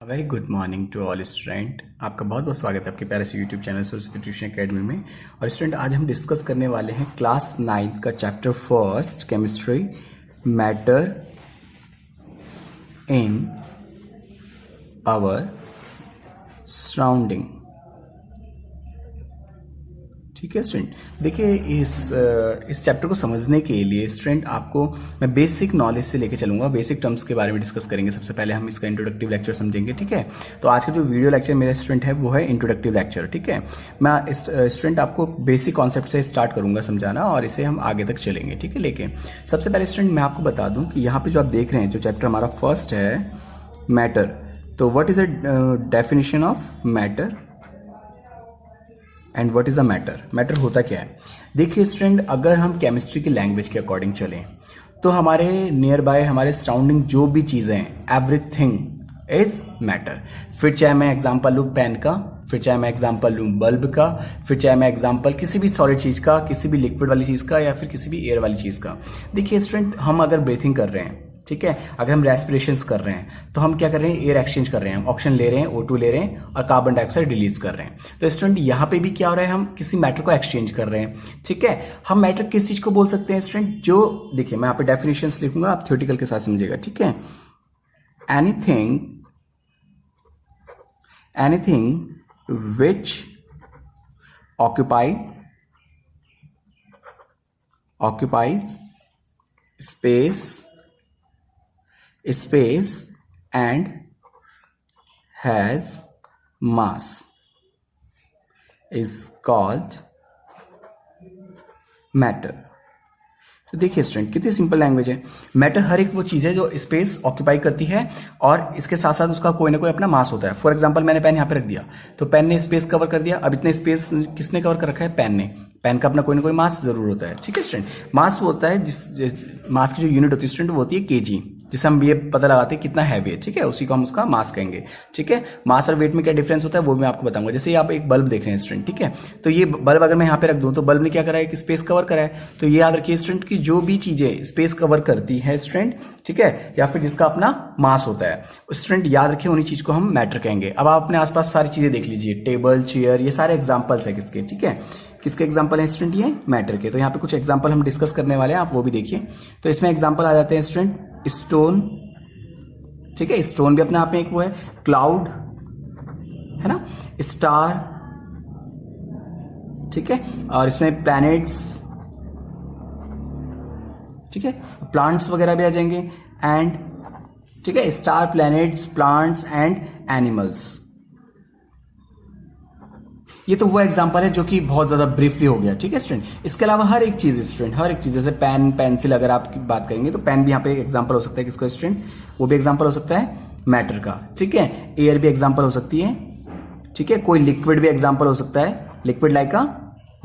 Very good morning to all student. आपका बहुत बहुत स्वागत है आपके प्यारे से YouTube channel Saraswati tuition academy में। और स्टूडेंट आज हम डिस्कस करने वाले हैं क्लास 9 का chapter first chemistry, matter in our surrounding. ठीक है स्टूडेंट, देखिए इस चैप्टर को समझने के लिए स्टूडेंट आपको मैं बेसिक नॉलेज से लेके चलूंगा। बेसिक टर्म्स के बारे में डिस्कस करेंगे। सबसे पहले हम इसका इंट्रोडक्टिव लेक्चर समझेंगे। ठीक है, तो आज का जो वीडियो लेक्चर मेरे स्टूडेंट है वो है इंट्रोडक्टिव लेक्चर। ठीक है, मैं स्टूडेंट आपको बेसिक कॉन्सेप्ट से स्टार्ट करूंगा समझाना और इसे हम आगे तक चलेंगे। ठीक है, लेके सबसे पहले स्टूडेंट मैं आपको बता दूं कि यहाँ पे जो आप देख रहे हैं जो चैप्टर हमारा फर्स्ट है मैटर, तो what is a definition of matter and what is a matter. Matter होता क्या है? देखिए स्टूडेंट, अगर हम केमिस्ट्री की लैंग्वेज के अकॉर्डिंग चलें तो हमारे नियर बाय, हमारे सराउंडिंग जो भी चीजें हैं, एवरीथिंग इज मैटर। फिर चाहे मैं एग्जांपल लूं पेन का, फिर चाहे मैं एग्जांपल लूं बल्ब का, फिर चाहे मैं एग्जांपल किसी भी सॉलिड चीज का, किसी भी लिक्विड वाली चीज का, या फिर किसी भी एयर वाली चीज का। देखिए स्टूडेंट, हम अगर ब्रीथिंग कर रहे हैं, ठीक है, अगर हम रेस्पिरेशंस कर रहे हैं तो हम क्या कर रहे हैं? एयर एक्सचेंज कर रहे हैं, हम ऑक्सीजन ले रहे हैं, O2 ले रहे हैं और कार्बन डाइऑक्साइड रिलीज कर रहे हैं। तो स्टूडेंट यहाँ पे भी क्या हो रहा है? हम किसी मैटर को एक्सचेंज कर रहे हैं। ठीक है, हम मैटर किस चीज को बोल सकते हैं स्टूडेंट? जो देखिए मैं यहाँ पे डेफिनेशंस लिखूंगा, आप थ्योरेटिकल के साथ समझिएगा। ठीक है, anything which occupies space and has mass is called matter। तो देखिए स्टूडेंट, कितनी सिंपल लैंग्वेज है। मैटर हर एक वो चीज है जो स्पेस ऑक्यूपाई करती है और इसके साथ साथ उसका कोई ना कोई अपना मास होता है। फॉर एग्जांपल मैंने पेन यहाँ पे रख दिया तो पेन ने स्पेस कवर कर दिया। अब इतने स्पेस किसने कवर कर रखा है? पेन ने। पेन का अपना कोई ना कोई मास जरूर होता है। ठीक है स्टूडेंट, मास वो होता है जिस मास की जो यूनिट होती है स्टूडेंट वो होती है केजी, जिसे हम ये पता लगाते हैं कितना हैवी है। ठीक है, उसी को हम उसका मास कहेंगे। ठीक है, मास और वेट में क्या डिफरेंस होता है वो मैं आपको बताऊंगा। जैसे आप एक बल्ब देख रहे हैं स्टूडेंट, ठीक है, तो ये बल्ब अगर मैं यहाँ पे रख दूं तो बल्ब ने क्या करा है? कि स्पेस कवर करा है। तो ये याद रखिए स्टूडेंट की जो भी चीजें स्पेस कवर करती है स्टूडेंट, ठीक है, या फिर जिसका अपना मास होता है स्टूडेंट, याद रखिए उन्हीं चीज को हम मैटर कहेंगे। अब आप अपने आसपास सारी चीजें देख लीजिए, टेबल, चेयर, ये सारे एग्जाम्पल्स है किसके? ठीक है, किसके एग्जाम्पल है स्टूडेंट? ये मैटर के। तो यहाँ पे कुछ एग्जाम्पल हम डिस्कस करने वाले हैं, आप वो भी देखिए। तो इसमें एग्जाम्पल आ जाते हैं स्टूडेंट स्टोन। ठीक है, स्टोन भी अपने आप में एक वो है। क्लाउड है ना, स्टार, ठीक है, और इसमें प्लैनेट्स, ठीक है, प्लांट्स वगैरह भी आ जाएंगे। एंड ठीक है, star, planets, plants and animals. ये तो वो एग्जांपल है जो कि बहुत ज्यादा ब्रीफली हो गया। ठीक है स्टूडेंट, इसके अलावा हर एक चीज स्टूडेंट, हर एक चीज, जैसे पेन, पेंसिल, अगर आप बात करेंगे तो पेन भी यहाँ पे एग्जांपल हो सकता है किसको स्टूडेंट? वो भी एग्जांपल हो सकता है मैटर का। ठीक है, एयर भी एग्जांपल हो सकती है। ठीक है, कोई लिक्विड भी एग्जांपल हो सकता है, लिक्विड लाइक का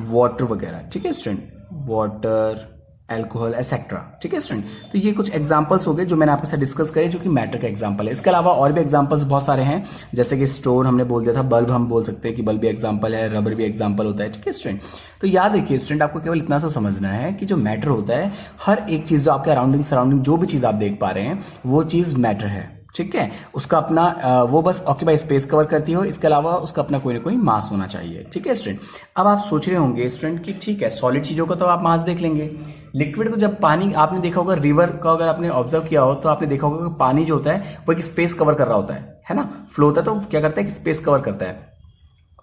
वाटर वगैरह। ठीक है स्टूडेंट, वाटर, एल्कोहल एक्सेट्रा। ठीक है स्टूडेंट, तो ये कुछ एग्जांपल्स हो गए जो मैंने आपके साथ डिस्कस करे जो कि मैटर का एग्जांपल है। इसके अलावा और भी एग्जांपल्स बहुत सारे हैं, जैसे कि स्टोन हमने बोल दिया था, बल्ब हम बोल सकते हैं कि बल्ब भी एग्जांपल है, रबर भी एग्जांपल होता है। ठीक है स्टूडेंट, तो याद रखिए स्टूडेंट, आपको केवल इतना सा समझना है कि जो मैटर होता है, हर एक चीज जो आपके अराउंडिंग सराउंडिंग जो भी चीज आप देख पा रहे हैं वो चीज मैटर है। ठीक है, उसका अपना वो बस ऑक्यूपाई स्पेस कवर करती हो, इसके अलावा उसका अपना कोई ना कोई मास होना चाहिए। ठीक है स्टूडेंट, अब आप सोच रहे होंगे स्टूडेंट कि ठीक है, सॉलिड चीजों का तो आप मास देख लेंगे, लिक्विड को जब पानी, आपने देखा होगा रिवर का अगर आपने ऑब्जर्व किया हो तो आपने देखा होगा कि पानी जो होता है वो एक स्पेस कवर कर रहा होता है ना, फ्लो होता है तो क्या करता है कि स्पेस कवर करता है,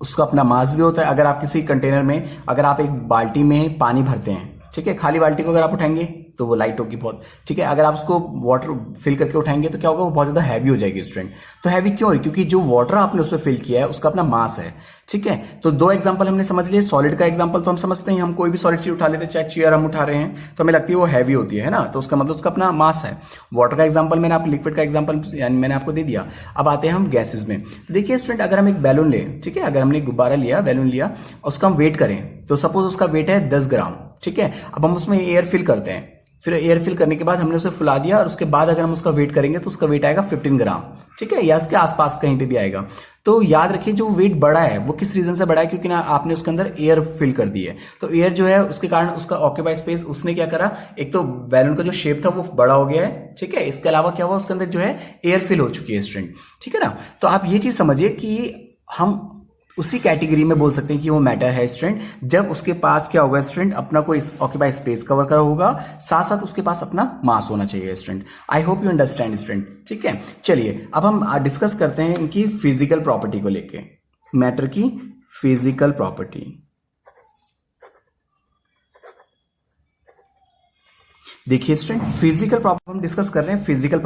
उसका अपना मास भी होता है। अगर आप किसी कंटेनर में, अगर आप एक बाल्टी में पानी भरते हैं, ठीक है, खाली बाल्टी को अगर आप उठाएंगे तो वो लाइट होगी बहुत। ठीक है, अगर आप उसको वाटर फिल करके उठाएंगे तो क्या होगा? वो बहुत ज्यादा हैवी हो जाएगी स्टूडेंट। तो हैवी क्यों हो रही? क्योंकि जो वाटर आपने उसमें फिल किया है उसका अपना मास है। ठीक है, तो दो एग्जांपल हमने समझ लिए। सॉलिड का एग्जांपल तो हम समझते हैं, हम कोई भी सॉलिड चीज उठा लेते हैं, चाहे चेयर हम उठा रहे हैं तो हमें लगती है वो हैवी होती है ना, तो उसका मतलब उसका अपना मास है। वाटर का एग्जांपल मैंने आपको, लिक्विड का एग्जांपल यानी मैंने आपको दे दिया। अब आते हैं हम गैसेज में। तो देखिए स्टूडेंट, अगर हम एक बैलून ले, ठीक है, अगर हमने गुब्बारा लिया, बैलून लिया, उसका हम वेट करें तो सपोज उसका वेट है 10 ग्राम। ठीक है, अब हम उसमें एयर फिल करते हैं फिर एयर फिल करने के बाद हमने उसे फुला दिया और उसके बाद अगर हम उसका वेट करेंगे तो उसका वेट आएगा 15 ग्राम, ठीक है, या इसके आसपास कहीं पे भी आएगा। तो याद रखिए जो वेट बढ़ा है वो किस रीजन से बढ़ा है, क्योंकि ना आपने उसके अंदर एयर फिल कर दी है। तो एयर जो है उसके कारण उसका ऑक्यूपाई स्पेस उसने क्या करा, एक तो बैलून का जो शेप था वो बड़ा हो गया है, ठीक है, इसके अलावा क्या हुआ उसके अंदर जो है एयर फिल हो चुकी है स्टूडेंट, ठीक है ना। तो आप ये चीज समझिए कि हम उसी कैटेगरी में बोल सकते हैं कि वो मैटर है स्टूडेंट जब उसके पास क्या होगा स्टूडेंट, अपना कोई ऑक्यूपाई स्पेस कवर करा होगा, साथ साथ उसके पास अपना मास होना चाहिए student. I hope you understand student, ठीक है। चलिए अब हम डिस्कस करते हैं इनकी फिजिकल प्रॉपर्टी को लेके, मैटर की फिजिकल प्रॉपर्टी। देखिए स्टूडेंट, फिजिकल प्रॉपर्टी हम डिस्कस कर रहे हैं। फिजिकल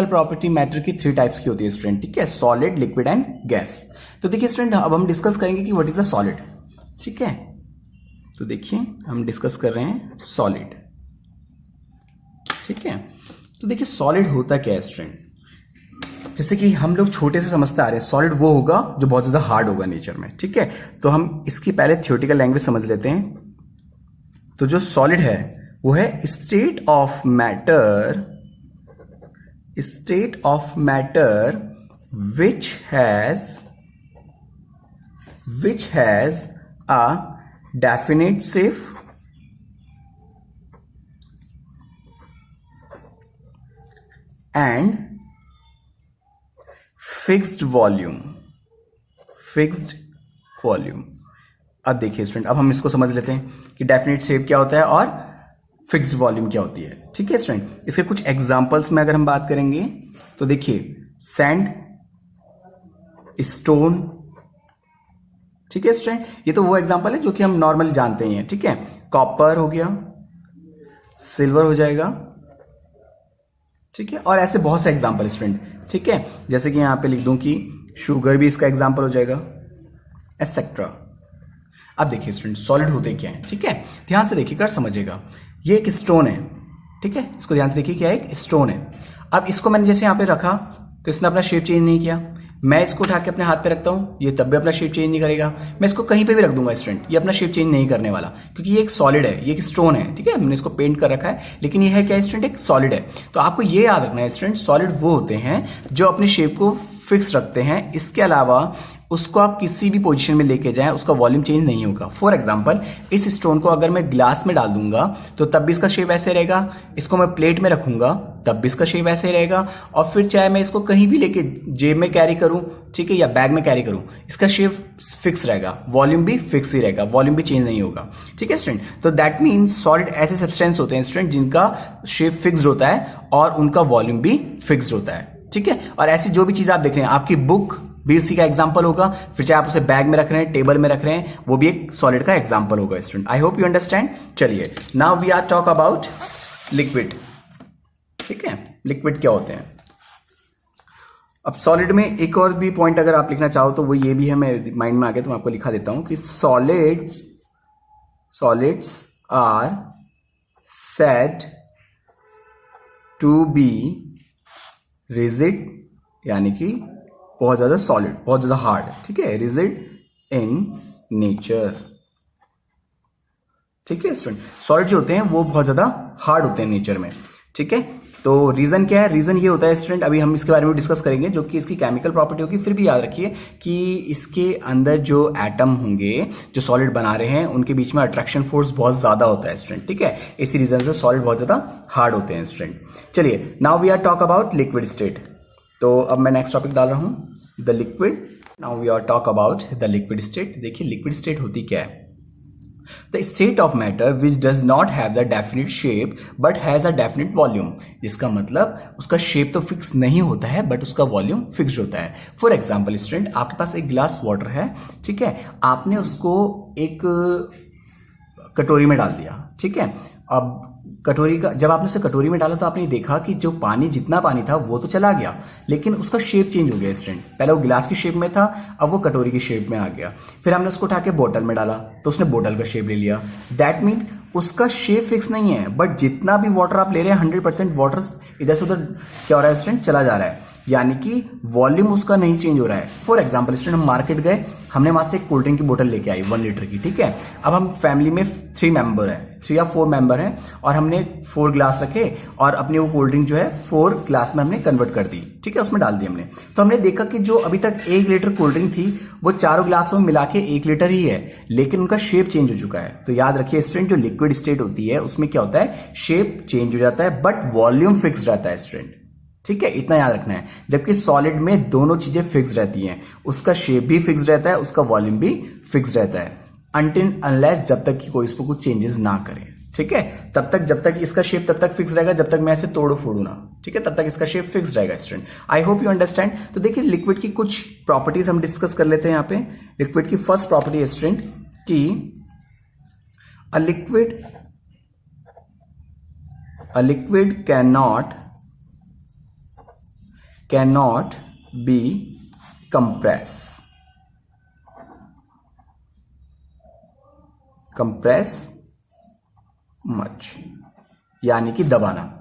प्रॉपर्टी मैटर की 3 टाइप्स की होती है स्टूडेंट, ठीक है, सॉलिड, लिक्विड एंड गैस। तो देखिए स्टूडेंट अब हम डिस्कस करेंगे कि व्हाट इज द सॉलिड, ठीक है। तो देखिए हम डिस्कस कर रहे हैं सॉलिड, ठीक है। तो देखिए सॉलिड होता क्या है स्टूडेंट, जैसे कि हम लोग छोटे से समझते आ रहे हैं, सॉलिड वो होगा जो बहुत ज्यादा हार्ड होगा नेचर में, ठीक है। तो हम इसकी पहले थ्योरेटिकल लैंग्वेज समझ लेते हैं। तो जो सॉलिड है वो है state of matter which has a definite shape and fixed volume। अब देखिए स्टूडेंट, अब हम इसको समझ लेते हैं कि डेफिनेट शेप क्या होता है और फिक्स्ड वॉल्यूम क्या होती है, ठीक है स्टूडेंट। इसके कुछ एग्जांपल्स में अगर हम बात करेंगे तो देखिए सैंड, स्टोन, ठीक है स्टूडेंट, ये तो वो एग्जांपल है जो कि हम नॉर्मली जानते ही हैं, ठीक है। कॉपर हो गया, सिल्वर हो जाएगा, ठीक है, और ऐसे बहुत से एग्जांपल स्टूडेंट, ठीक है। जैसे कि यहां पे लिख दूं कि शुगर भी इसका एग्जांपल हो जाएगा, एटसेट्रा। अब देखिए स्टूडेंट सॉलिड होते क्या है, ठीक है, ध्यान से देखिएगा, समझिएगा। ये एक स्टोन है, ठीक है, इसको ध्यान से देखिए, क्या एक स्टोन है। अब इसको मैंने जैसे यहां पे रखा तो इसने अपना शेप चेंज नहीं किया। मैं इसको उठा के अपने हाथ पे रखता हूं, ये तब भी अपना शेप चेंज नहीं करेगा। मैं इसको कहीं पे भी रख दूंगा स्टूडेंट, ये अपना शेप चेंज नहीं करने वाला, क्योंकि ये एक सॉलिड है, ये एक स्टोन है, ठीक है। हमने इसको पेंट कर रखा है, लेकिन ये है क्या स्टूडेंट, एक सॉलिड है। तो आपको ये याद रखना है स्टूडेंट, सॉलिड वो होते हैं जो अपने शेप को फिक्स रखते हैं, इसके अलावा उसको आप किसी भी पोजीशन में लेके जाएं उसका वॉल्यूम चेंज नहीं होगा। फॉर एग्जांपल इस स्टोन को अगर मैं ग्लास में डाल दूंगा तो तब भी इसका शेप ऐसे रहेगा, इसको मैं प्लेट में रखूंगा तब भी इसका शेप ऐसे रहेगा, और फिर चाहे मैं इसको कहीं भी लेके जेब में कैरी करूं, ठीक है, या बैग में कैरी करूं, इसका शेप फिक्स रहेगा, वॉल्यूम भी फिक्स ही रहेगा, वॉल्यूम भी चेंज नहीं होगा, ठीक है स्टूडेंट। तो दैट मीन्स सॉलिड ऐसे सब्सटेंस होते हैं स्टूडेंट जिनका शेप फिक्स्ड होता है और उनका वॉल्यूम भी फिक्स्ड होता है, ठीक है। और ऐसी जो भी चीज आप देख रहे हैं, आपकी बुक भी इसी का एग्जांपल होगा, फिर चाहे आप उसे बैग में रख रहे हैं, टेबल में रख रहे हैं, वो भी एक सॉलिड का एग्जांपल होगा student. I hope you understand. चलिए now we are talk about liquid, ठीक है, लिक्विड क्या होते हैं। अब सॉलिड में एक और भी पॉइंट अगर आप लिखना चाहो तो वो ये भी है, मेरे माइंड में आ गया तो मैं आपको लिखा देता हूं कि solids are said to be rigid, यानी कि बहुत ज्यादा सॉलिड, बहुत ज्यादा हार्ड, ठीक है, रिजिड इन नेचर, ठीक है स्टूडेंट। सॉलिड जो होते हैं वो बहुत ज्यादा हार्ड होते हैं नेचर में, ठीक है। तो रीजन क्या है, रीजन ये होता है स्टूडेंट, अभी हम इसके बारे में डिस्कस करेंगे, जो कि इसकी केमिकल प्रॉपर्टी होगी। फिर भी याद रखिए कि इसके अंदर जो एटम होंगे जो सॉलिड बना रहे हैं उनके बीच में अट्रैक्शन फोर्स बहुत ज्यादा होता है स्टूडेंट, ठीक है। इसी रीजन से सॉलिड बहुत ज्यादा हार्ड होते हैं स्टूडेंट। चलिए now we are talk about liquid state. तो अब मैं नेक्स्ट टॉपिक डाल रहा हूं, the liquid. Now we are talk about the liquid state. देखिए लिक्विड स्टेट होती क्या है, the state of matter which does not have the definite shape but has a definite volume. इसका मतलब उसका शेप तो फिक्स नहीं होता है बट उसका वॉल्यूम फिक्स होता है। फॉर एग्जाम्पल स्टूडेंट, आपके पास एक ग्लास वाटर है, ठीक है, आपने उसको एक कटोरी में डाल दिया, ठीक है। अब कटोरी का जब आपने उसे कटोरी में डाला तो आपने देखा कि जो पानी, जितना पानी था वो तो चला गया, लेकिन उसका शेप चेंज हो गया स्टूडेंट। पहले वो गिलास की शेप में था, अब वो कटोरी की शेप में आ गया। फिर हमने उसको उठा के बोतल में डाला तो उसने बोतल का शेप ले लिया। दैट मीन उसका शेप फिक्स नहीं है, बट जितना भी वाटर आप ले रहे हैं 100% वाटर इधर से उधर क्या हो रहा है स्टूडेंट, चला जा रहा है, यानी कि वॉल्यूम उसका नहीं चेंज हो रहा है। फॉर एग्जाम्पल स्टूडेंट, हम मार्केट गए, हमने वहां से एक कोल्ड ड्रिंक की बोतल लेके आई 1 लीटर की, ठीक है। अब हम फैमिली में 3 मेंबर हैं, 3 या 4 मेंबर हैं और हमने 4 ग्लास रखे और अपनी वो कोल्ड ड्रिंक जो है 4 ग्लास में हमने कन्वर्ट कर दी, ठीक है, उसमें डाल दी हमने। तो हमने देखा कि जो अभी तक 1 लीटर कोल्ड ड्रिंक थी वो चारों ग्लासों में मिला के 1 लीटर ही है, लेकिन उनका शेप चेंज हो चुका है। तो याद रखिए स्टूडेंट, जो लिक्विड स्टेट होती है उसमें क्या होता है, शेप चेंज हो जाता है बट वॉल्यूम फिक्स रहता है स्टूडेंट, ठीक है, इतना याद रखना है। जबकि सॉलिड में दोनों चीजें फिक्स रहती हैं, उसका शेप भी फिक्स रहता है, उसका वॉल्यूम भी फिक्स रहता है, अनटिल अनलेस जब तक कि कोई इसको कुछ चेंजेस ना करे, ठीक है। तब तक जब तक इसका शेप तब तक फिक्स रहेगा जब तक मैं इसे तोड़ू फोड़ू ना, ठीक है, तब तक इसका शेप फिक्स रहेगा student. I hope you understand. तो देखिए लिक्विड की कुछ प्रॉपर्टीज हम डिस्कस कर लेते हैं यहाँ पे। लिक्विड की फर्स्ट प्रॉपर्टी है स्टूडेंट कि a liquid cannot be compressed much, यानी कि दबाना।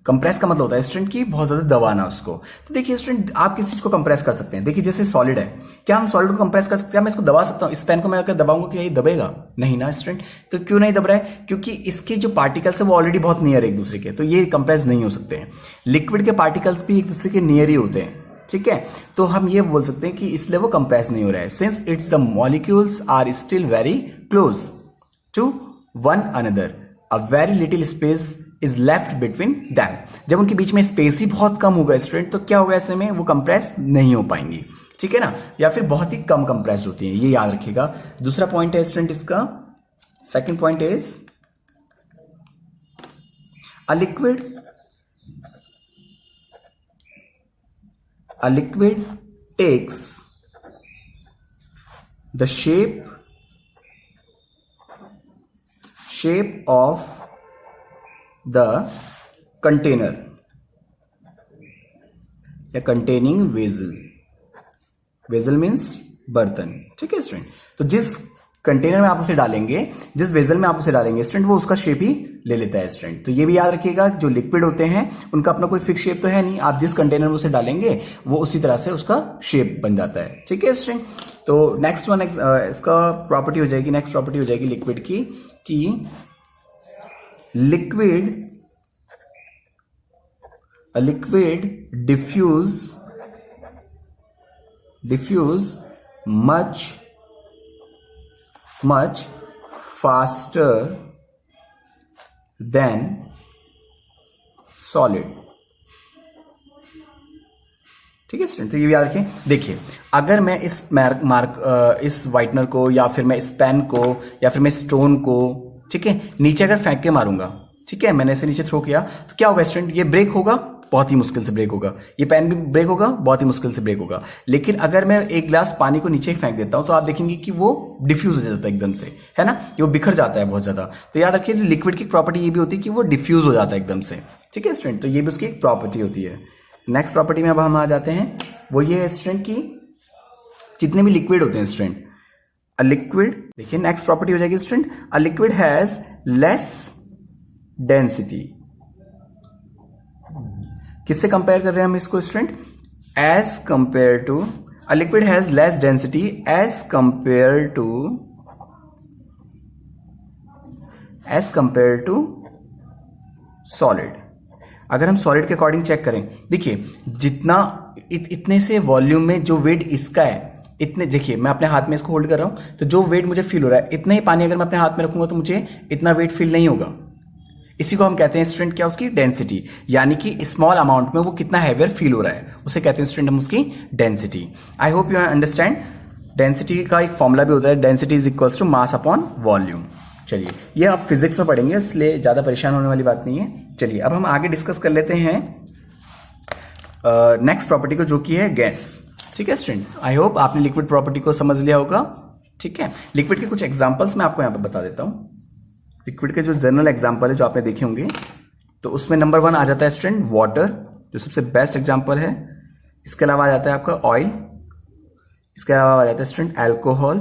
कंप्रेस का मतलब होता है स्टूडेंट की बहुत ज्यादा दबाना उसको। तो देखिए स्टूडेंट, आप किस चीज को कंप्रेस कर सकते हैं। देखिए जैसे सॉलिड है, क्या हम सॉलिड को कंप्रेस कर सकते हैं? क्या मैं इसको दबा सकता हूं? इस पेन को मैं अगर दबाऊंगा क्या ये दबेगा? नहीं ना स्टूडेंट। तो क्यों नहीं दब रहा है? क्योंकि इसके जो पार्टिकल्स है वो ऑलरेडी बहुत नियर है एक दूसरे के, तो ये कंप्रेस नहीं हो सकते हैं। लिक्विड के पार्टिकल्स भी एक दूसरे के नियर ही होते हैं, ठीक है। तो हम ये बोल सकते हैं कि इसलिए वो कंप्रेस नहीं हो रहा है, since it's the molecules are still very close to one another, a very little space is left between them. जब उनके बीच में स्पेस ही बहुत कम होगा स्टूडेंट, तो क्या होगा ऐसे में, वो कंप्रेस नहीं हो पाएंगी, ठीक है ना, या फिर बहुत ही कम कंप्रेस होती है, ये याद रखिएगा। दूसरा पॉइंट है स्टूडेंट इसका, second point is a liquid takes the shape of the container या containing vessel means बर्तन, ठीक है स्टूडेंट। तो जिस कंटेनर में आप उसे डालेंगे, जिस वेजल में आप उसे डालेंगे स्टूडेंट, वो उसका शेप ही ले लेता है स्टूडेंट। तो ये भी याद रखिएगा, जो लिक्विड होते हैं उनका अपना कोई फिक्स शेप तो है नहीं, आप जिस कंटेनर में उसे डालेंगे वो उसी तरह से उसका शेप बन जाता है, ठीक है स्टूडेंट। तो नेक्स्ट वन इसका प्रॉपर्टी हो जाएगी, नेक्स्ट प्रॉपर्टी हो जाएगी लिक्विड की कि liquid diffuse much faster than solid, ठीक है स्टूडेंट। तो ये भी याद रखें। देखिए अगर मैं इस इस व्हाइटनर को या फिर मैं इस पेन को या फिर मैं स्टोन को, ठीक है, नीचे अगर फेंक के मारूंगा, ठीक है, मैंने इसे नीचे थ्रो किया, तो क्या होगा स्टूडेंट, ये ब्रेक होगा, बहुत ही मुश्किल से ब्रेक होगा। ये पेन भी ब्रेक होगा, बहुत ही मुश्किल से ब्रेक होगा। लेकिन अगर मैं एक ग्लास पानी को नीचे फेंक देता हूं तो आप देखेंगे कि वो डिफ्यूज हो जाता है एकदम से, है ना, ये वो बिखर जाता है बहुत ज्यादा। तो याद रखिए लिक्विड की प्रॉपर्टी ये भी होती है कि वो डिफ्यूज हो जाता है एकदम से, ठीक है स्टूडेंट। तो ये भी उसकी एक प्रॉपर्टी होती है। नेक्स्ट प्रॉपर्टी में अब हम आ जाते हैं, वो ये है स्टूडेंट की जितने भी लिक्विड होते हैं स्टूडेंट, अ लिक्विड, देखिए नेक्स्ट प्रॉपर्टी हो जाएगी student, a liquid has less density. किससे कंपेयर कर रहे हैं हम इसको student? As compare to, a liquid has less density as compare to solid. अगर हम सॉलिड के अकॉर्डिंग चेक करें, देखिए जितना इतने से वॉल्यूम में जो वेट इसका है, इतने, देखिए मैं अपने हाथ में इसको होल्ड कर रहा हूं, तो जो वेट मुझे फील हो रहा है, इतना ही पानी अगर मैं अपने हाथ में रखूंगा तो मुझे इतना वेट फील नहीं होगा। इसी को हम कहते हैं स्टूडेंट क्या, उसकी डेंसिटी, यानी कि स्मॉल अमाउंट में वो कितना हैवियर फील हो रहा है, उसे कहते हैं स्टूडेंट हम उसकी density. I hope you understand. Density का एक फॉर्मूला भी होता है, density is equals to mass upon volume. चलिए ये आप फिजिक्स में पढ़ेंगे, इसलिए ज्यादा परेशान होने वाली बात नहीं है। चलिए अब हम आगे डिस्कस कर लेते हैं नेक्स्ट प्रॉपर्टी को, जो कि है गैस, ठीक है स्टूडेंट। आई होप आपने लिक्विड प्रॉपर्टी को समझ लिया होगा, ठीक है। लिक्विड के कुछ एग्जांपल्स मैं आपको यहां पे बता देता हूं। लिक्विड के जो जनरल एग्जांपल है जो आपने देखे होंगे, तो उसमें नंबर 1 आ जाता है स्टूडेंट वाटर, जो सबसे बेस्ट एग्जांपल है। इसके अलावा आ जाता है आपका ऑयल, इसके अलावा आ जाता है स्टूडेंट अल्कोहल,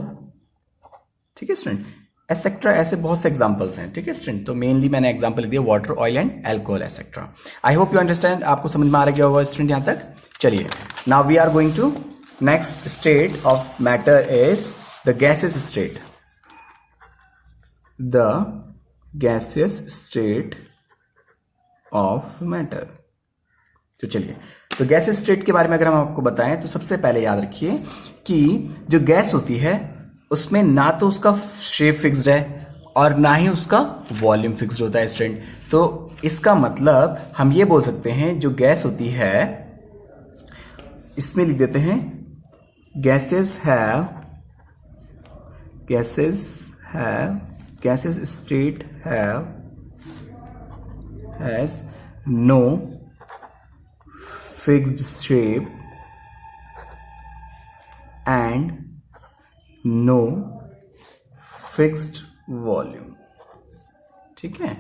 ठीक है स्टूडेंट, एसेट्रा। ऐसे बहुत से एग्जांपल्स हैं, ठीक है स्टूडेंट। तो मेनली मैंने एग्जांपल लिख दिया water, oil and alcohol etcetera. I hope you understand, आपको समझ में आ गया होगा स्टूडेंट यहां तक। चलिए now we are going to next state of matter is the gases state. The gaseous state of matter. तो चलिए, तो गैसियस स्टेट के बारे में अगर हम आपको बताएं तो सबसे पहले याद रखिए कि जो गैस होती है उसमें ना तो उसका शेप फिक्स्ड है और ना ही उसका वॉल्यूम फिक्स्ड होता है स्टूडेंट। तो इसका मतलब हम ये बोल सकते हैं जो गैस होती है, इसमें लिख देते हैं gases state has no fixed shape and no fixed volume. ठीक है,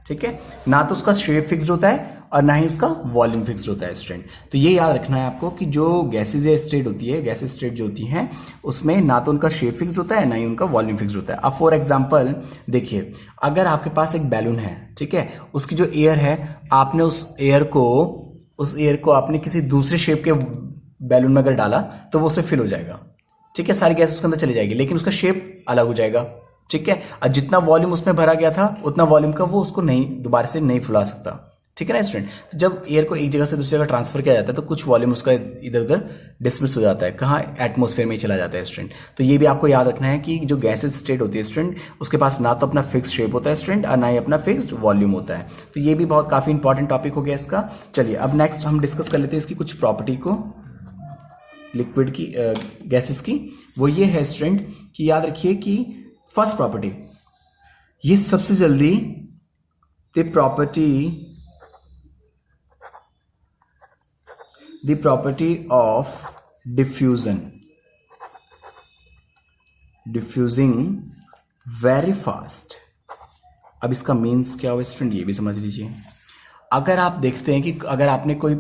ठीक है, ना तो उसका शेप फिक्स्ड होता है और ना ही उसका वॉल्यूम फिक्स्ड होता है स्टूडेंट। तो ये याद रखना है आपको कि जो गैसेज स्टेट होती है, गैसेज स्टेट जो होती हैं उसमें ना तो उनका शेप फिक्स्ड होता है ना ही उनका वॉल्यूम फिक्स्ड होता है। अब फॉर एग्जांपल देखिए, अगर आपके पास एक बैलून है, ठीक है, उसकी जो एयर है, आपने उस एयर को आपने किसी दूसरे शेप के बैलून में अगर डाला तो वो उसमें फिल हो जाएगा। ठीक है, सारी गैस उसके अंदर चली जाएगी, लेकिन उसका शेप अलग हो जाएगा। ठीक है, और जितना वॉल्यूम उसमें भरा गया था उतना वॉल्यूम का वो उसको नहीं दोबारा से नहीं फुला सकता। ठीक है ना स्टूडेंट। तो जब एयर को एक जगह से दूसरी जगह ट्रांसफर किया जाता है तो कुछ वॉल्यूम उसका इधर उधर डिसमिस हो जाता है, कहाँ, एटमॉस्फेयर में ही चला जाता है स्टूडेंट। तो ये भी आपको याद रखना है कि जो गैसेज स्टेट होती है स्टूडेंट, उसके पास ना तो अपना फिक्स्ड शेप होता है स्टूडेंट और ना ही अपना फिक्स्ड वॉल्यूम होता है। तो ये भी बहुत काफी इंपॉर्टेंट टॉपिक हो गया इसका। चलिए अब नेक्स्ट हम डिस्कस कर लेते हैं इसकी कुछ प्रॉपर्टी को, लिक्विड की, गैसेस की। वो ये है स्टूडेंट कि याद रखिए कि फर्स्ट प्रॉपर्टी, ये सबसे जल्दी the property of diffusing very fast. अब इसका मीन्स क्या हुआ स्टूडेंट, ये भी समझ लीजिए। अगर आप देखते हैं कि अगर आपने कोई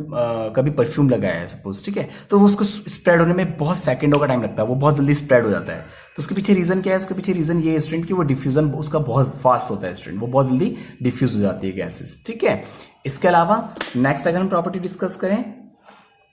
कभी परफ्यूम लगाया है सपोज, ठीक है, तो वो उसको स्प्रेड होने में बहुत सेकंडों का टाइम लगता है, वो बहुत जल्दी स्प्रेड हो जाता है। तो उसके पीछे रीजन क्या है? उसके पीछे रीजन ये है स्टूडेंट कि वो डिफ्यूजन उसका बहुत फास्ट होता है स्टूडेंट, वो बहुत जल्दी डिफ्यूज हो जाती है गैसेस। ठीक है, इसके अलावा नेक्स्ट अगर हम प्रॉपर्टी डिस्कस करें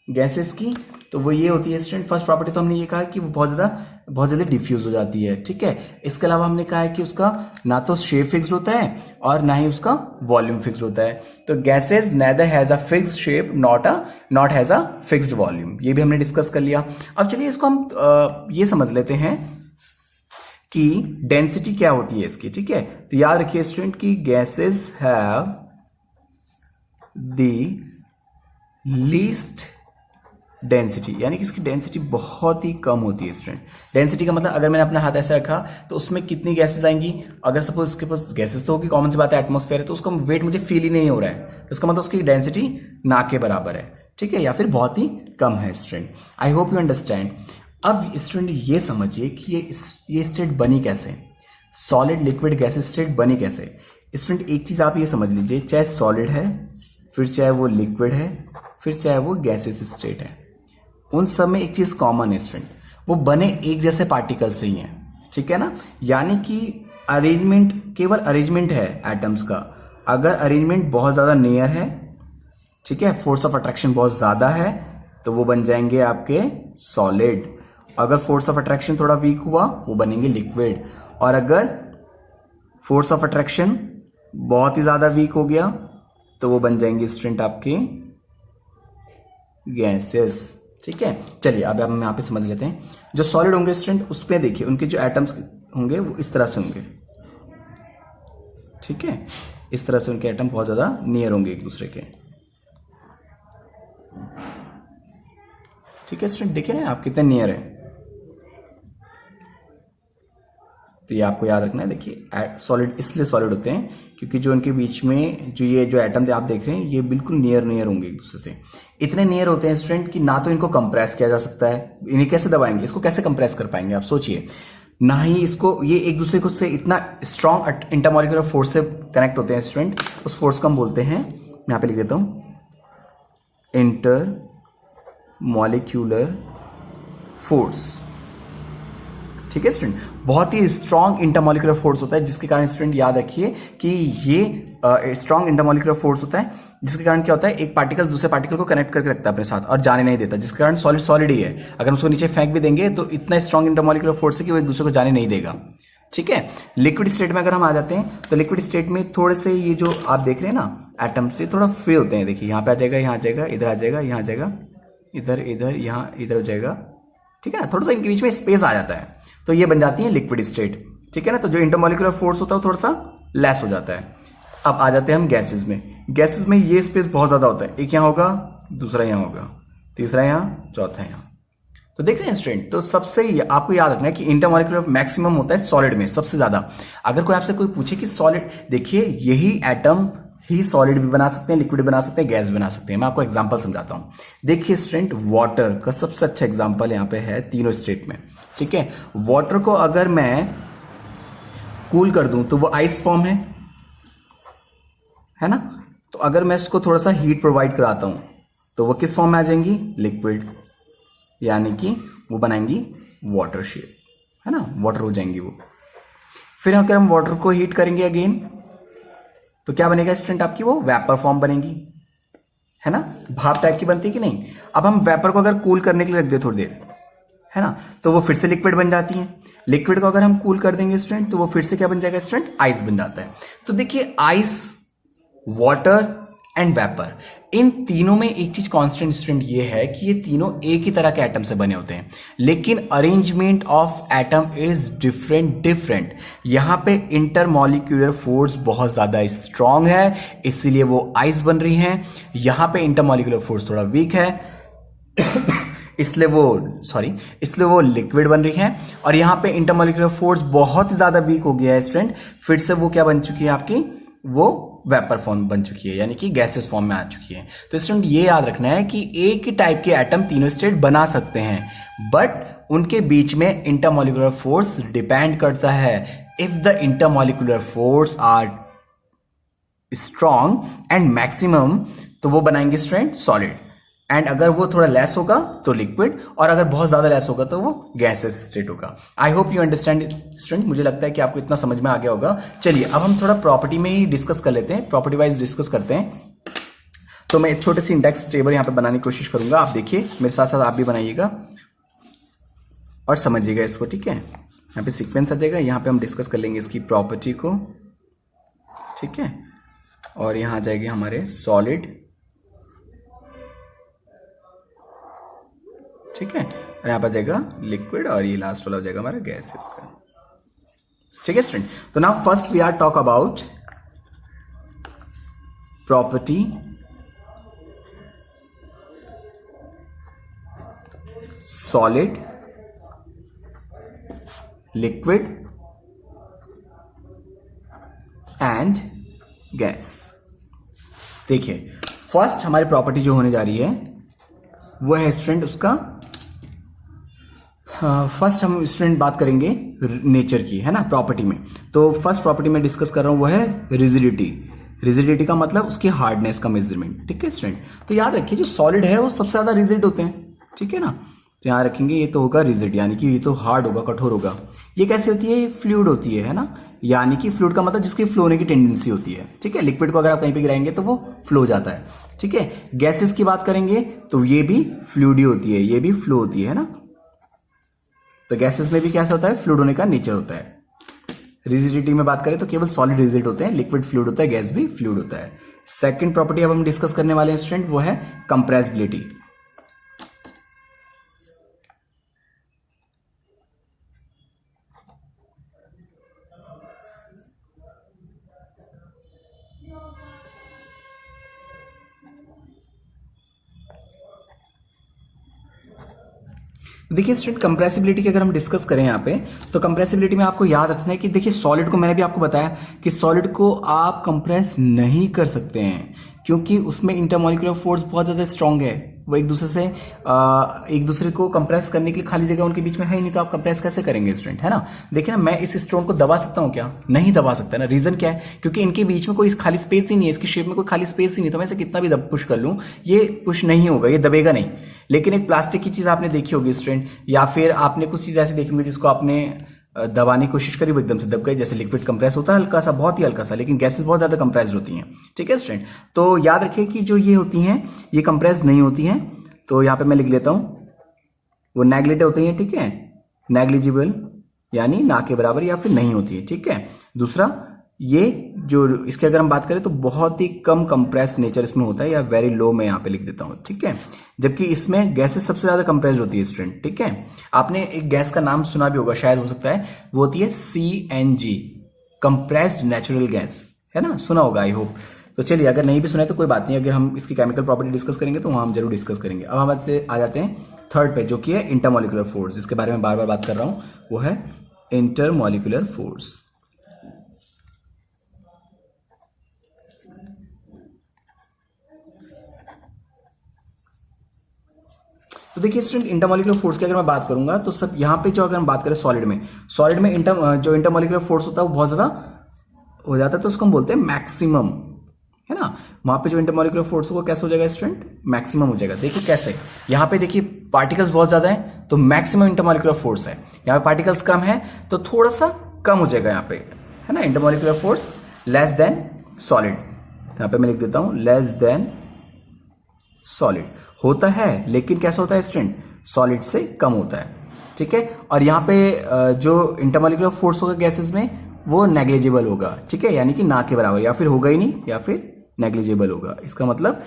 गैसेस की, तो वो ये होती है स्टूडेंट, फर्स्ट प्रॉपर्टी तो हमने ये कहा कि वो बहुत जल्दी डिफ्यूज हो जाती है। ठीक है, इसके अलावा हमने कहा है कि उसका ना तो शेप फिक्स्ड होता है और ना ही उसका वॉल्यूम फिक्स्ड होता है। तो gases neither has a fixed shape not has a fixed volume, ये भी हमने डिस्कस कर लिया। अब चलिए इसको हम ये समझ लेते हैं कि डेंसिटी क्या होती है इसकी। ठीक है, तो याद रखिए स्टूडेंट कि gases have the least density, यानी कि इसकी डेंसिटी बहुत ही कम होती है स्टूडेंट। डेंसिटी का मतलब अगर मैंने अपना हाथ ऐसे रखा तो उसमें कितनी गैसेस आएंगी, अगर सपोज इसके पास गैसेस तो होगी, कॉमन सी बात है, एटमॉस्फेयर है, तो उसका वेट मुझे फील ही नहीं हो रहा है, तो इसका मतलब उसकी डेंसिटी ना के बराबर है। ठीक है, या फिर बहुत ही कम है student. I hope you understand. अब स्टूडेंट ये समझिए कि ये स्टेट बनी कैसे, सॉलिड लिक्विड गैसेस स्टेट बनी कैसे। स्टूडेंट एक चीज आप ये समझ लीजिए, चाहे सॉलिड है, फिर चाहे वो लिक्विड है, फिर चाहे वो गैसेस स्टेट है, उन सब में एक चीज कॉमन है स्टूडेंट, वो बने एक जैसे पार्टिकल से ही हैं। ठीक है ना, यानी कि अरेंजमेंट केवल अरेंजमेंट है एटम्स का। अगर अरेंजमेंट बहुत ज्यादा नियर है, ठीक है, फोर्स ऑफ अट्रैक्शन बहुत ज्यादा है, तो वो बन जाएंगे आपके सॉलिड। अगर फोर्स ऑफ अट्रैक्शन थोड़ा वीक हुआ, वो बनेंगे लिक्विड। और अगर फोर्स ऑफ अट्रैक्शन बहुत ही ज्यादा वीक हो गया तो वो बन जाएंगे स्टूडेंट आपके गैसेस। ठीक है, चलिए अब हम यहाँ पे समझ लेते हैं। जो सॉलिड होंगे स्टूडेंट, उस पे देखिए उनके जो एटम्स होंगे वो इस तरह से होंगे। ठीक है, इस तरह से उनके एटम बहुत ज्यादा नियर होंगे एक दूसरे के। ठीक है स्टूडेंट, देखिए ना आप कितने नियर है। तो ये आपको याद रखना है। देखिए सॉलिड इसलिए सॉलिड होते हैं क्योंकि जो उनके बीच में जो एटम आप देख रहे हैं ये बिल्कुल नियर होंगे एक दूसरे से। इतने नियर होते हैं स्टूडेंट कि ना तो इनको कंप्रेस किया जा सकता है, इन्हें कैसे दबाएंगे, इसको कैसे कंप्रेस कर पाएंगे आप सोचिए। ना ही इसको ये एक दूसरे को से इतना स्ट्रॉन्ग इंटरमॉलिक्यूलर फोर्स से कनेक्ट होते हैं स्टूडेंट, उस फोर्स को हम बोलते हैं, मैं यहाँ पे लिख देता हूं, इंटर मॉलिक्यूलर फोर्स। ठीक है स्टूडेंट, बहुत ही स्ट्रॉन्ग इंटरमॉलिक्यूलर फोर्स होता है, जिसके कारण स्टूडेंट याद रखिए कि ये स्ट्रॉन्ग इंटरमॉलिक्यूलर फोर्स होता है, जिसके कारण क्या होता है, एक पार्टिकल दूसरे पार्टिकल को कनेक्ट करके रखता है अपने साथ और जाने नहीं देता, जिसके कारण सॉलिड सॉलिड ही है। अगर उसको नीचे फेंक भी देंगे तो इतना स्ट्रॉन्ग इंटरमॉलिक्यूलर फोर्स है कि वो एक दूसरे को जाने नहीं देगा। ठीक है। लिक्विड स्टेट में अगर हम आ जाते हैं तो लिक्विड स्टेट में थोड़े से ये जो आप देख रहे हैं ना एटम से थोड़ा फ्री होते हैं। देखिए यहाँ पे आ जाएगा, यहाँ आ जाएगा, इधर आ जाएगा, यहाँ आ जाएगा, इधर इधर यहाँ इधर हो जाएगा, ठीक है ना। थोड़ा सा इनके बीच में स्पेस आ जाता है तो ये बन जाती है लिक्विड स्टेट, ठीक है ना। तो जो इंटरमोलिकुलर फोर्स होता है वो थोड़ा सा लेस हो जाता है। अब आ जाते हैं हम गैसेस में। गैसेस में ये स्पेस बहुत ज्यादा होता है, एक यहाँ होगा, दूसरा यहाँ होगा, तीसरा यहाँ, चौथा यहाँ। तो देख रहे हैं स्टूडेंट, तो सबसे आपको याद रखना है कि इंटरमोलिकुलर मैक्सिमम होता है सॉलिड में सबसे ज्यादा। अगर कोई आपसे कोई पूछे कि सॉलिड, देखिए यही एटम ही सॉलिड भी बना सकते हैं, लिक्विड बना सकते हैं, गैस बना सकते हैं। मैं आपको एग्जांपल समझाता हूं। देखिए स्टूडेंट, वाटर का सबसे अच्छा एग्जांपल यहां पे है तीनों स्टेट में, ठीक है। वाटर को अगर मैं कूल कर दूं तो वो आइस फॉर्म है ना। तो अगर मैं इसको थोड़ा सा हीट प्रोवाइड कराता हूं तो वो किस फॉर्म में आ जाएंगी, लिक्विड, यानी कि वो बनाएंगी वाटर शेप, है ना, वाटर हो जाएंगी वो। फिर अगर हम वाटर को हीट करेंगे अगेन तो क्या बनेगा स्टूडेंट, आपकी वो वेपर फॉर्म बनेगी, है ना, भाप टाइप की बनती है कि नहीं। अब हम वेपर को अगर कूल करने के लिए रख दे थोड़ी देर, है ना, तो वो फिर से लिक्विड बन जाती है। लिक्विड को अगर हम कूल कर देंगे स्टूडेंट तो वो फिर से क्या बन जाएगा स्टूडेंट, आइस बन जाता है। तो देखिए आइस, वाटर एंड वेपर, इन तीनों में एक चीज कांस्टेंट स्टूडेंट ये है कि ये तीनों एक ही तरह के एटम से बने होते हैं, लेकिन arrangement of atom is different. यहां पे इंटरमॉलिक्यूलर फोर्स बहुत ज्यादा स्ट्रांग है, इसीलिए वो आइस बन रही हैं। यहां पे इंटरमॉलिक्यूलर फोर्स थोड़ा वीक है इसलिए वो लिक्विड बन रही है। और यहां पे इंटरमॉलिक्यूलर फोर्स बहुत ज्यादा वीक हो गया है स्टूडेंट, फिर से वो क्या बन चुकी है आपकी, वो वेपर फॉर्म बन चुकी है, यानी कि गैसेस फॉर्म में आ चुकी है। तो स्टूडेंट ये याद रखना है कि एक ही टाइप के एटम तीनों स्टेट बना सकते हैं, बट उनके बीच में इंटरमॉलिक्यूलर फोर्स डिपेंड करता है। If the intermolecular force are strong and maximum तो वो बनाएंगे स्टूडेंट सॉलिड, एंड अगर वो थोड़ा लेस होगा तो लिक्विड, और अगर बहुत ज्यादा लेस होगा तो वो गैसेस स्टेट होगा। आई होप यू अंडरस्टैंड स्टूडेंट, मुझे लगता है कि आपको इतना समझ में आ गया होगा। चलिए अब हम थोड़ा प्रॉपर्टी में ही डिस्कस कर लेते हैं, प्रॉपर्टी वाइज डिस्कस करते हैं। तो मैं एक छोटे सी इंडेक्स टेबल यहां पे बनाने की कोशिश करूंगा, आप देखिए मेरे साथ साथ आप भी बनाइएगा और समझिएगा इसको, ठीक है। यहाँ पे सीक्वेंस आ जाएगा, यहाँ पे हम डिस्कस कर लेंगे इसकी प्रॉपर्टी को, ठीक है। और यहां आ जाएगी हमारे सॉलिड, ठीक है, और यहां पर जाएगा लिक्विड, और ये लास्ट वाला हो जाएगा हमारा गैसेस का, ठीक है स्टूडेंट। तो now first we are talk about property solid, liquid and gas. देखिए फर्स्ट हमारी प्रॉपर्टी जो होने जा रही है वो है स्टूडेंट उसका, फर्स्ट हम स्टूडेंट बात करेंगे नेचर की, है ना, प्रॉपर्टी में। तो फर्स्ट प्रॉपर्टी में डिस्कस कर रहा हूं वो है रिजिडिटी। रिजिडिटी का मतलब उसकी हार्डनेस का मेजरमेंट, ठीक है स्टूडेंट। तो याद रखिए जो सॉलिड है वो सबसे ज्यादा रिजिड होते हैं, ठीक है ना। तो यहां रखेंगे ये तो होगा रिजिड, यानी कि ये तो हार्ड होगा, कठोर होगा। ये कैसे होती है, ये फ्लूइड होती है ना, यानी कि फ्लूइड का मतलब जिसकी फ्लो होने की टेंडेंसी होती है, ठीक है। लिक्विड को अगर आप कहीं पे गिराएंगे तो वो फ्लो जाता है, ठीक है। गैसेस की बात करेंगे तो ये भी फ्लूइड होती है, ये भी फ्लो होती है ना। तो गैसेस में भी कैसा होता है, फ्लूइड होने का नेचर होता है। रिजिडिटी में बात करें तो केवल सॉलिड रिजिड होते हैं, लिक्विड फ्लूइड होता है, गैस भी फ्लूइड होता है। सेकंड प्रॉपर्टी अब हम डिस्कस करने वाले हैं स्टूडेंट वो है कंप्रेसिबिलिटी। देखिए स्टूडेंट कंप्रेसिबिलिटी की अगर हम डिस्कस करें यहाँ पे, तो कंप्रेसिबिलिटी में आपको याद रखना है कि देखिए सॉलिड को मैंने भी आपको बताया कि सॉलिड को आप कंप्रेस नहीं कर सकते हैं, क्योंकि उसमें इंटरमॉलिक्यूलर फोर्स बहुत ज्यादा स्ट्रांग है। वो एक दूसरे को कंप्रेस करने के लिए खाली जगह उनके बीच में है ही नहीं, तो आप कंप्रेस कैसे करेंगे स्टूडेंट, है ना। देखिए ना, मैं इस स्टोन को दबा सकता हूं क्या, नहीं दबा सकता ना। रीजन क्या है, क्योंकि इनके बीच में कोई खाली स्पेस ही नहीं है, इसकी शेप में कोई खाली स्पेस ही नहीं, तो मैं इसे कितना भी पुश कर लूं ये पुश नहीं होगा, ये दबेगा नहीं। लेकिन एक प्लास्टिक की चीज आपने देखी होगी स्टूडेंट, या फिर आपने कुछ चीज ऐसी देखी होगी जिसको आपने दबाने की कोशिश करी वो एकदम से दब गई, जैसे लिक्विड कंप्रेस होता है हल्का सा, बहुत ही हल्का सा, लेकिन गैसेस बहुत ज्यादा कंप्रेस्ड होती हैं, ठीक है स्टूडेंट। तो याद रखिए कि जो ये होती हैं ये कंप्रेस नहीं होती हैं। तो यहां पे मैं लिख लेता हूं वो नेग्लिजिबल होती हैं, ठीक है, नेग्लिजिबल यानी ना के बराबर या फिर नहीं होती है, ठीक है। दूसरा, ये जो इसके अगर हम बात करें तो बहुत ही कम कंप्रेस नेचर इसमें होता है, या वेरी लो मैं यहाँ पे लिख देता हूं, ठीक है। जबकि इसमें गैसेस सबसे ज्यादा कंप्रेस्ड होती है स्टूडेंट, ठीक है। आपने एक गैस का नाम सुना भी होगा शायद, हो सकता है, वो होती है CNG, कंप्रेस्ड नेचुरल गैस, है ना, सुना होगा आई होप। तो चलिए, अगर नहीं भी सुना है तो कोई बात नहीं, अगर हम इसकी केमिकल प्रॉपर्टी डिस्कस करेंगे तो वहां हम जरूर डिस्कस करेंगे। अब हम आ जाते हैं थर्ड पे, जो कि है इंटरमोलिकुलर फोर्स, जिसके बारे में बार बार बात कर रहा हूं, वो है इंटरमोलिकुलर फोर्स। तो देखिए स्टूडेंट, इंटरमोलिकुलर फोर्स की अगर मैं बात करूंगा तो सब यहां पे जो अगर हम बात करें सॉलिड में जो इंटरमोलिकुलर फोर्स होता है वो बहुत ज्यादा हो जाता है, तो उसको हम बोलते हैं मैक्सिमम, है ना। वहां पे जो इंटरमोलिकुलर फोर्स होगा कैसे हो जाएगा स्टूडेंट, मैक्सिमम हो जाएगा। देखिए कैसे, यहां पे देखिए पार्टिकल्स बहुत ज्यादा है तो मैक्सिमम इंटरमोलिकुलर फोर्स है, यहाँ पे पार्टिकल्स कम है तो थोड़ा सा कम हो जाएगा यहाँ पे, है ना। Intermolecular force less than solid, यहाँ पे मैं लिख देता हूं लेस देन सॉलिड होता है, लेकिन कैसा होता है स्टूडेंट, सॉलिड से कम होता है, ठीक है। और यहाँ पे जो इंटरमोलिकुलर फोर्स होगा गैसेस में वो नेग्लिजिबल होगा, ठीक है, यानी कि ना के बराबर, या फिर होगा ही नहीं या फिर नेग्लिजिबल होगा, इसका मतलब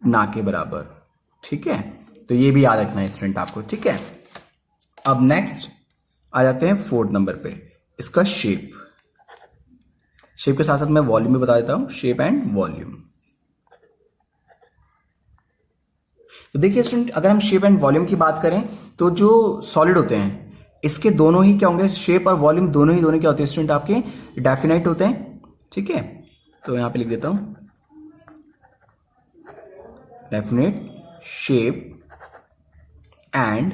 ना के बराबर, ठीक है। तो ये भी याद रखना है स्टूडेंट आपको, ठीक है। अब नेक्स्ट आ जाते हैं फोर्थ नंबर पे, इसका शेप के साथ साथ मैं वॉल्यूम भी बता देता हूं, शेप एंड वॉल्यूम। तो देखिए स्टूडेंट, अगर हम शेप एंड वॉल्यूम की बात करें तो जो सॉलिड होते हैं इसके दोनों ही क्या होंगे, शेप और वॉल्यूम दोनों क्या होते हैं स्टूडेंट, आपके डेफिनाइट होते हैं, ठीक है। तो यहां पे लिख देता हूं डेफिनेट शेप एंड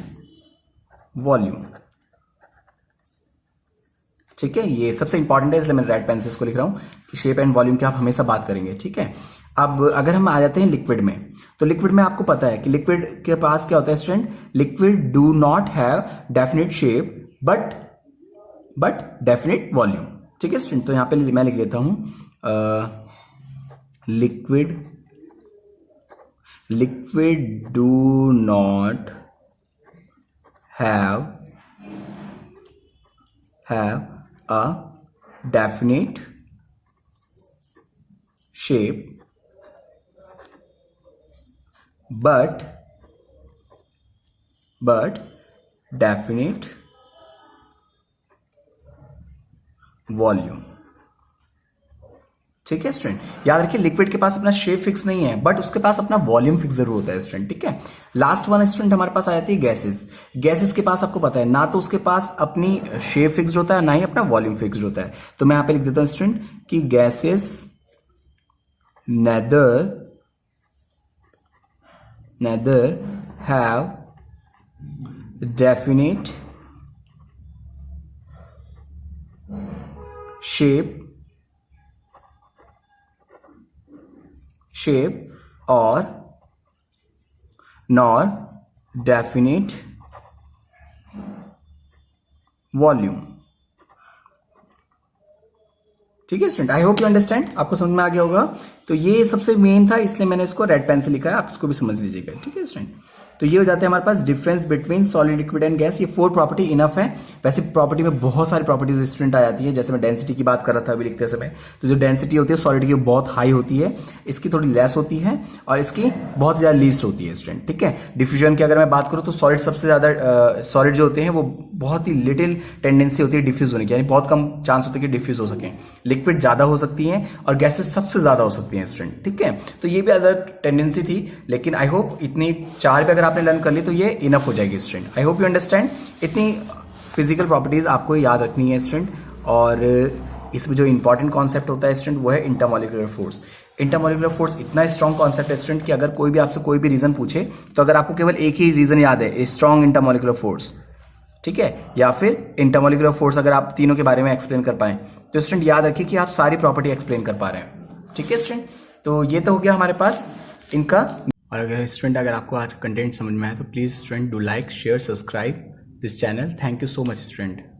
वॉल्यूम, ठीक है। ये सबसे इंपॉर्टेंट है, इसलिए मैं रेड पेन से इसको लिख रहा हूं कि शेप एंड वॉल्यूम की आप हमेशा बात करेंगे, ठीक है। अब अगर हम आ जाते हैं लिक्विड में, तो लिक्विड में आपको पता है कि लिक्विड के पास क्या होता है student, liquid do not have definite shape but definite volume, ठीक है स्टूडेंट। तो यहां पे मैं लिख देता हूं liquid do not have a definite shape but definite volume, ठीक है स्टूडेंट। याद रखिए, लिक्विड के पास अपना शेप फिक्स नहीं है बट उसके पास अपना वॉल्यूम फिक्स जरूर होता है स्टूडेंट, ठीक है। लास्ट वन स्टूडेंट हमारे पास आ जाती है गैसेस के पास आपको पता है ना, तो उसके पास अपनी शेप फिक्स्ड होता है ना ही अपना वॉल्यूम फिक्स्ड होता है। तो मैं यहां पे लिख देता हूं स्टूडेंट कि gases neither have definite shape or nor definite volume, ठीक है student. I hope you understand, आपको समझ में आ गया होगा। तो ये सबसे मेन था, इसलिए मैंने इसको रेड पेन से लिखा है, आप इसको भी समझ लीजिएगा, ठीक है स्टूडेंट। तो ये हो जाते हैं हमारे पास difference between solid, liquid and gas. ये 4 प्रॉपर्टी इनफ है। वैसे प्रॉपर्टी में बहुत सारी प्रॉपर्टीज स्टूडेंट आ जाती है, जैसे मैं डेंसिटी की बात कर रहा था अभी लिखते समय, तो जो डेंसिटी होती है सॉलिड की बहुत हाई होती है, इसकी थोड़ी लेस होती है और इसकी बहुत ज्यादा लीस्ट होती है स्टूडेंट, ठीक है। डिफ्यूजन की अगर मैं बात करूं तो सॉलिड सबसे ज्यादा सॉलिड जो होते हैं वो बहुत ही लिटिल टेंडेंसी होती है डिफ्यूज होने की, यानी बहुत कम चांस होते हैं कि डिफ्यूज हो सके। लिक्विड ज्यादा हो सकती है और गैसेस सबसे ज्यादा हो सकती हैं स्टूडेंट, ठीक है। तो ये भी अदर टेंडेंसी थी, लेकिन आई होप इतनी 4 पे अगर आपने लर्न कर ली तो ये इनफ हो जाएगी student. I hope you understand. इतनी फिजिकल प्रॉपर्टीज आपको याद रखनी है स्टूडेंट, और इसमें जो इंपॉर्टेंट कॉन्सेप्ट होता है स्टूडेंट वो है इंटरमोलिकुलर फोर्स। इंटरमोलिकुलर फोर्स इतना स्ट्रॉन्ग कॉन्सेप्ट है स्टूडेंट कि अगर कोई भी आपसे कोई भी रीजन पूछे तो अगर आपको केवल एक ही रीजन याद है, स्ट्रॉन्ग इंटरमोलिकुलर फोर्स, ठीक है, या फिर इंटरमोलिकुलर फोर्स, अगर आप तीनों के बारे में एक्सप्लेन कर पाए तो स्टूडेंट याद रखिए कि आप सारी प्रॉपर्टी एक्सप्लेन कर पा रहे हैं, ठीक है स्टूडेंट। तो ये तो हो गया हमारे पास इनका। और अगर स्टूडेंट अगर आपको आज कंटेंट समझ में आया तो please student do like, share, subscribe this channel. Thank you so much student.